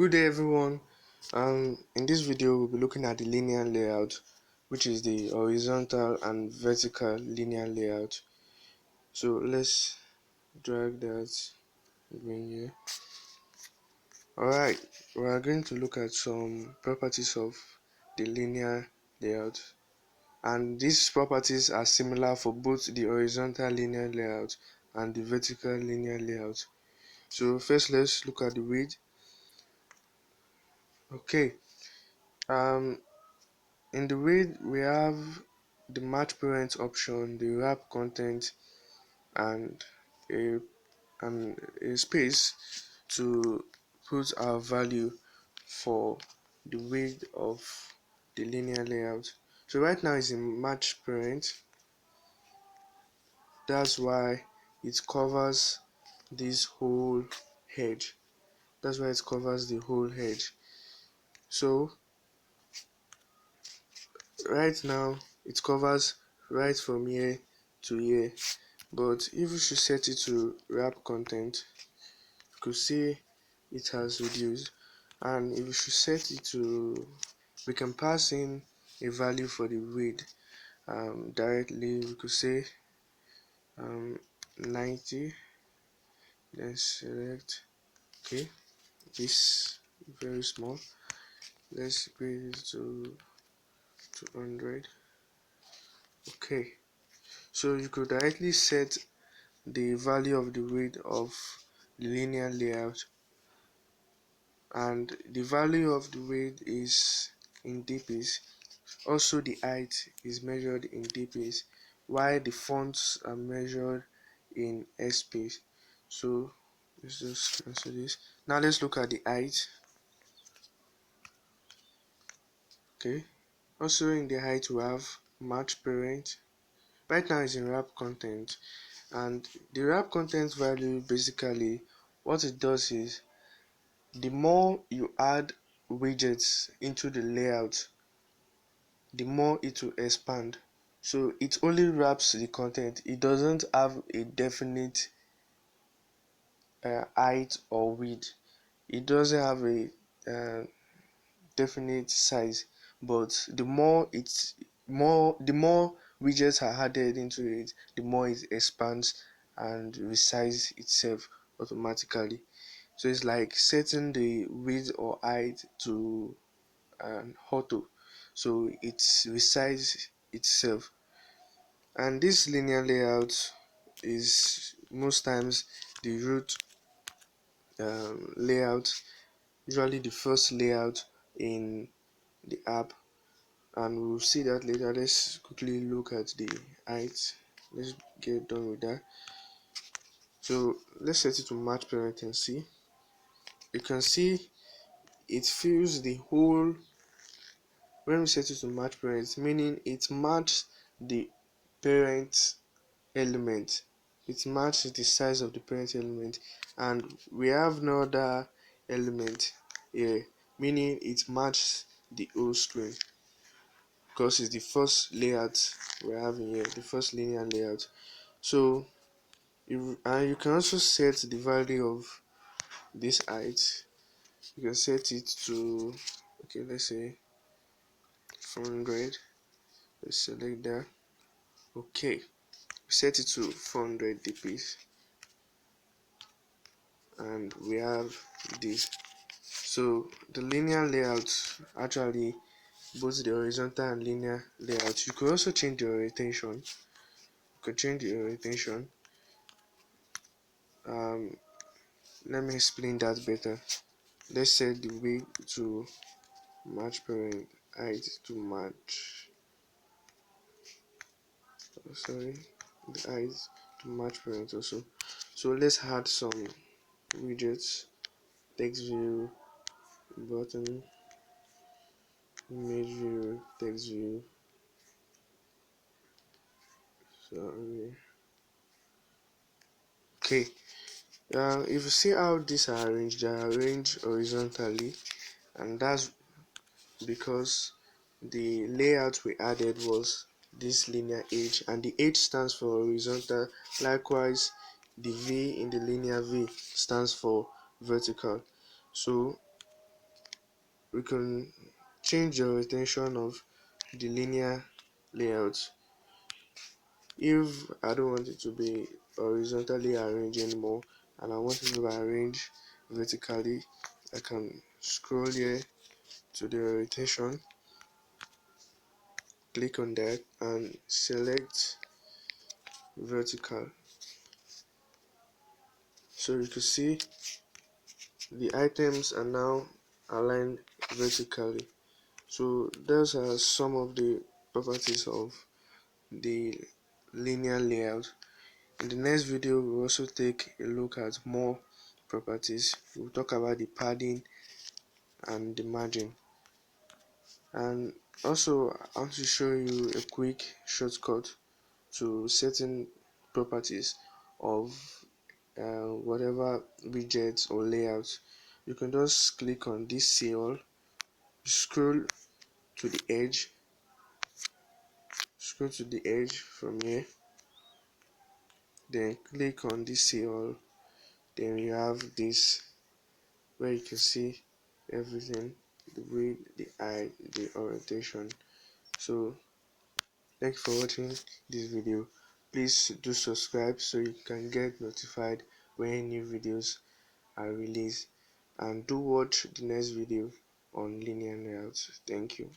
Good day everyone. In this video we'll be looking at the linear layout, which is the horizontal and vertical linear layout. So let's drag that in here. Alright, we are going to look at some properties of the linear layout, and these properties are similar for both the horizontal linear layout and the vertical linear layout. So first let's look at the width. Okay. Um In the width we have the match parent option, the wrap content, and a space to put our value for the width of the linear layout. So right now it's in match parent. That's why it covers this whole edge. That's why it covers the whole edge. So right now it covers right from here to here. But if we should set it to wrap content, you could see it has reduced. And if we should set it to, we can pass in a value for the width directly. We could say 90. Then select, okay, this very small. Let's grade it to 200. Okay, so you could directly set the value of the width of the linear layout, and the value of the width is in dps. Also the height is measured in dps, while the fonts are measured in sp. So let's just cancel this. Now let's look at the height. Okay, also in the height we have match parent. Right now it's in wrap content, and the wrap content value, basically what it does is, the more you add widgets into the layout, the more it will expand. So it only wraps the content. It doesn't have a definite height or width. It doesn't have a definite size. But the more widgets are added into it, the more it expands and resize itself automatically. So it's like setting the width or height to auto, so it resizes itself. And this linear layout is most times the root layout, usually the first layout in the app, and we'll see that later. Let's quickly look at the height. Let's get done with that. So let's set it to match parent and see. You can see it fills the whole. When we set it to match parent, meaning it matches the parent element, it matches the size of the parent element, and we have no other element here, meaning it matches the whole screen, because it's the first layout we're having here, the first linear layout. So and you can also set the value of this height. You can set it to, okay, let's say 400. Let's select that. Okay, we set it to 400 dps, and we have this. So the linear layout, actually both the horizontal and linear layout, you could also change the orientation. You could change the orientation. Let me explain that better. Let's set the width to match parent, height to match, sorry, the height to match parent also. So let's add some widgets: text view, button, image view, text view, sorry. Okay, if you see how these are arranged, they are arranged horizontally, and that's because the layout we added was this linear H, and the H stands for horizontal. Likewise, the V in the linear V stands for vertical. So We can change the orientation of the linear layout. If I don't want it to be horizontally arranged anymore and I want it to be arranged vertically, I can scroll here to the orientation, click on that and select vertical. So you can see the items are now aligned vertically. So those are some of the properties of the linear layout. In the next video we'll also take a look at more properties. We'll talk about the padding and the margin, and also I want to show you a quick shortcut to certain properties of whatever widgets or layouts. You can just click on this see all, scroll to the edge, from here, then click on this see all. Then you have this where you can see everything, the width, the height, the orientation. So thank you for watching this video. Please do subscribe so you can get notified when new videos are released, and do watch the next video on linear layouts. Thank you.